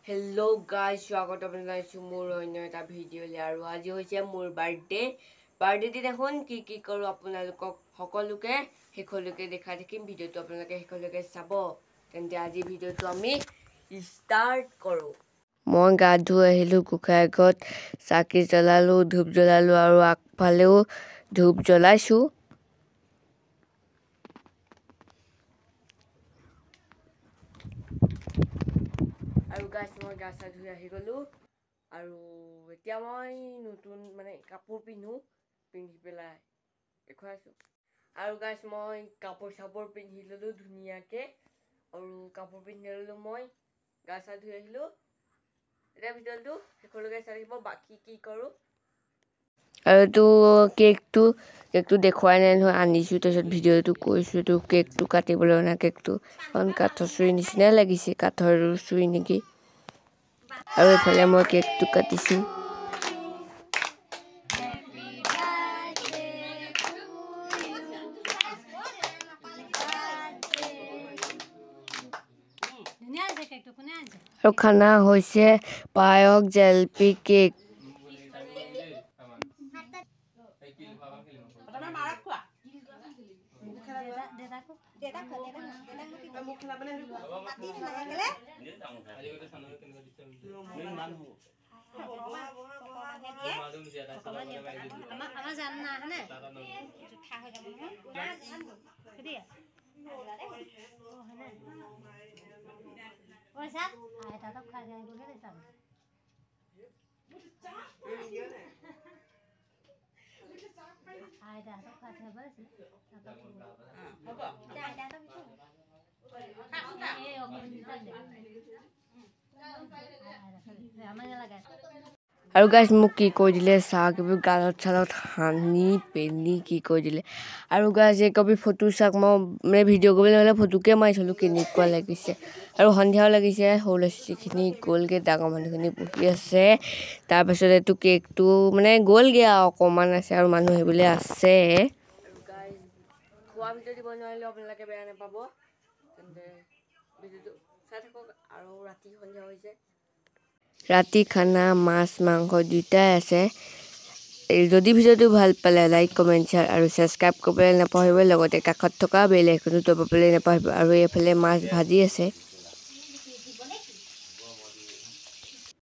Hello guys, স্বাগত আপোনালোকক মোৰ অন্য এটা ভিডিঅ'লৈ আৰু আজি হৈছে মোৰ বাৰ্থডে দেখোন কি কৰো আপোনালোকক সকলোকে শেষলৈকে দেখাই থাকিম ভিডিঅ'টো আপোনালোকে শেষলৈকে চাব তেন্তে আজি ভিডিঅ'টো আমি ষ্টাৰ্ট কৰো মই গা ধুই আহিলো গোসাঁই ঘৰত চাকি জ্বলালো ধূপ জ্বলালো আৰু আগফালেও ধূপ জ্বলাইছো আৰু গাইছ মই গা চা ধুই আহি গ'লো আৰু এতিয়া মই নতুন মানে কাপোৰ পিন্ধি পেলাই দেখুৱাইছোঁ আৰু গাইছ মই কাপোৰ চাপোৰ পিন্ধি ল'লো ধুনীয়াকৈ আৰু কাপোৰ পিন্ধি ল'লো মই গা চা ধুই আহিলোঁ এতিয়া ভিডিঅ'টো শেষলৈকে চাই থাকিব বাকী কি কৰোঁ আৰু এইটো কেকটো দেখুৱাই নাই নহয় আনিছোঁ তাৰপিছত ভিডিঅ'টো কৈছোঁ এইটো কেকটো কাটিবলৈ অনা কেকটো কাৰণ কাঠৰ চুৰি নিচিনাই লাগিছে কাঠৰ চুৰি নেকি আৰু এইফালে মই কেকটো কাটিছোঁ আৰু খানা হৈছে পায়স জেলেপি কেক আৰু গাইছ মোক কি কৈ দিলে চাহ কিবি গালত চালত সানি পেনি কি কৈ দিলে আৰু গাইছ এই কবি ফটো চাওক মই মানে ভিডিঅ' কৰিবলৈ হ'লে ফটোকে মাৰি থ'লোঁ কেনেকুৱা লাগিছে আৰু সন্ধিয়াও লাগিছে সৰু ল'ৰা ছোৱালীখিনি গ'লগৈ ডাঙৰ মানুহখিনি বহি আছে তাৰপিছত এইটো কেকটো মানে গ'লগৈ আৰু অকণমান আছে আৰু মানুহ সেইবলৈ আছে খোৱা ভিডিঅ' দিব নোৱাৰিলেও আপোনালোকে বেয়া নাপাব তেন্তে ভিডিঅ'টো চাই থাকক আৰু ৰাতি সন্ধিয়া হৈছে ৰাতি খানা মাছ মাংস দুয়োটাই আছে যদি ভিডিঅ'টো ভাল পালে লাইক কমেণ্ট শ্বেয়াৰ আৰু ছাবস্ক্ৰাইব কৰিবলৈ নাপাহৰিব লগতে কাষত থকা বেল আইকনটো দবাবলৈ নাপাহৰিব আৰু এইফালে মাছ ভাজি আছে